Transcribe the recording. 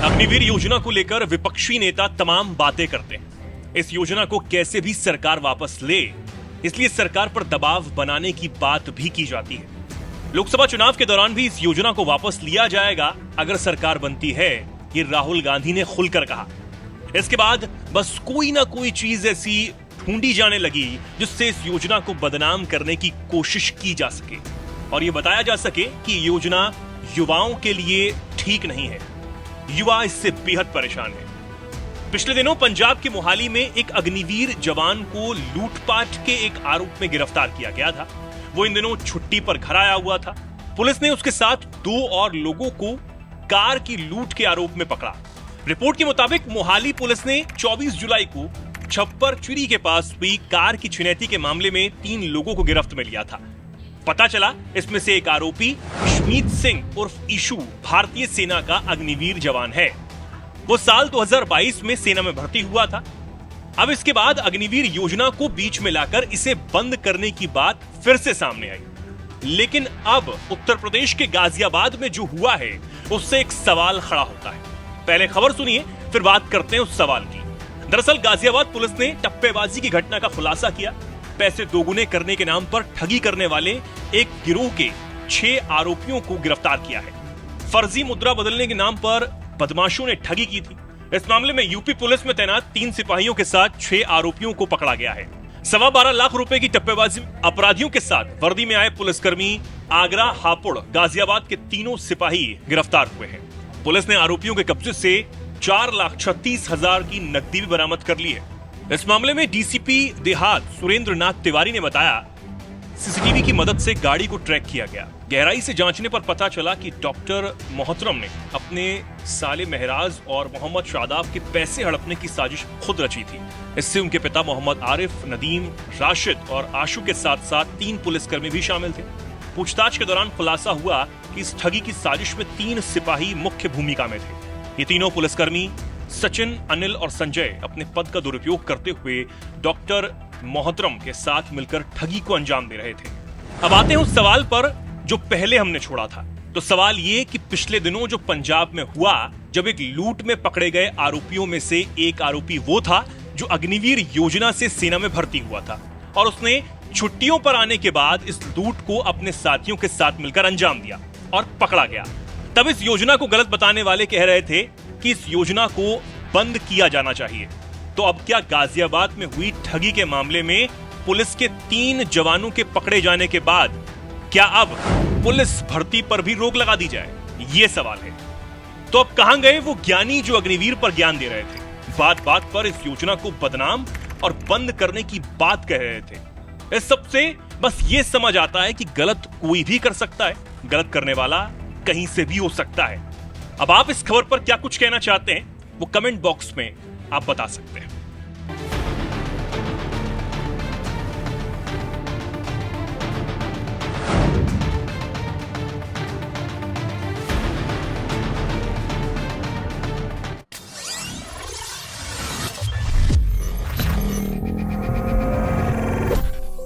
अग्निवीर योजना को लेकर विपक्षी नेता तमाम बातें करते हैं। इस योजना को कैसे भी सरकार वापस ले, इसलिए सरकार पर दबाव बनाने की बात भी की जाती है। लोकसभा चुनाव के दौरान भी इस योजना को वापस लिया जाएगा अगर सरकार बनती है, ये राहुल गांधी ने खुलकर कहा। इसके बाद बस कोई ना कोई चीज ऐसी ढूंढी जाने लगी जिससे इस योजना को बदनाम करने की कोशिश की जा सके और ये बताया जा सके कि योजना युवाओं के लिए ठीक नहीं है। युवा इससे बेहद परेशान है। पिछले दिनों पंजाब के मोहाली में एक अग्निवीर जवान को लूटपाट के एक आरोप में गिरफ्तार किया गया था। वो इन दिनों छुट्टी पर घर आया हुआ था। पुलिस ने उसके साथ 2 और लोगों को कार की लूट के आरोप में पकड़ा। रिपोर्ट के मुताबिक मोहाली पुलिस ने 24 जुलाई को छप्पर चुरी के पास हुई कार की छिनैती के मामले में 3 लोगों को गिरफ्त में लिया था। पता चला इसमें से एक आरोपी शमीत सिंह उर्फ ईशू भारतीय सेना का अग्निवीर जवान है। वो साल 2022 में सेना में भर्ती हुआ था। अब इसके बाद अग्निवीर योजना को बीच में लाकर इसे बंद करने की बात फिर से सामने आई। लेकिन अब उत्तर प्रदेश के गाजियाबाद में जो हुआ है उससे एक सवाल खड़ा होता है। पहले खबर सुनिए, फिर बात करते हैं उस सवाल की। दरअसल गाजियाबाद पुलिस ने टप्पेबाजी की घटना का खुलासा किया। पैसे दोगुने करने के नाम पर ठगी करने वाले एक गिरोह के 6 आरोपियों को गिरफ्तार किया है। फर्जी मुद्रा बदलने के नाम पर बदमाशों ने ठगी की थी। इस मामले में यूपी पुलिस में तैनात 3 सिपाहियों के साथ 6 आरोपियों को पकड़ा गया है। 12.25 लाख रुपए की टप्पेबाजी अपराधियों के साथ वर्दी में आए पुलिसकर्मी आगरा, हापुड़, गाजियाबाद के तीनों सिपाही गिरफ्तार हुए हैं। पुलिस ने आरोपियों के कब्जे से 4,36,000 की नकदी भी बरामद कर ली है। इस मामले में डीसीपी देहात सुरेंद्र नाथ तिवारी ने बताया, सीसीटीवी की मदद से गाड़ी को ट्रैक किया गया। गहराई से जांचने पर पता चला कि डॉक्टर मोहतरम ने अपने साले महराज और मोहम्मद शादाब के पैसे हड़पने की साजिश खुद रची थी। इससे उनके पिता मोहम्मद आरिफ, नदीम, राशिद और आशु के साथ साथ 3 पुलिसकर्मी भी शामिल थे। पूछताछ के दौरान खुलासा हुआ कि इस ठगी की साजिश में 3 सिपाही मुख्य भूमिका में थे। ये तीनों पुलिसकर्मी सचिन, अनिल और संजय अपने पद का दुरुपयोग करते हुए डॉक्टर मोहतरम के साथ मिलकर ठगी को अंजाम दे रहे थे। अब आते हैं उस सवाल पर जो पहले हमने छोड़ा था। तो सवाल ये कि पिछले दिनों जो पंजाब में हुआ, जब एक लूट में पकड़े गए आरोपियों में से एक आरोपी वो था जो अग्निवीर योजना से सेना में भर्ती हुआ था और उसने छुट्टियों पर आने के बाद इस लूट को अपने साथियों के साथ मिलकर अंजाम दिया और पकड़ा गया। तब इस योजना को गलत बताने वाले कह रहे थे कि इस योजना को बंद किया जाना चाहिए। तो अब क्या गाजियाबाद में हुई ठगी के मामले में पुलिस के 3 जवानों के पकड़े जाने के बाद क्या अब पुलिस भर्ती पर भी रोक लगा दी जाए? ये सवाल है। तो अब कहां गए वो ज्ञानी जो अग्निवीर पर ज्ञान दे रहे थे? बात बात पर इस योजना को बदनाम और बंद करने की बात कह रहे थे। इस सबसे बस ये समझ आता है कि गलत कोई भी कर सकता है, गलत करने वाला कहीं से भी हो सकता है। अब आप इस खबर पर क्या कुछ कहना चाहते हैं वो कमेंट बॉक्स में आप बता सकते हैं।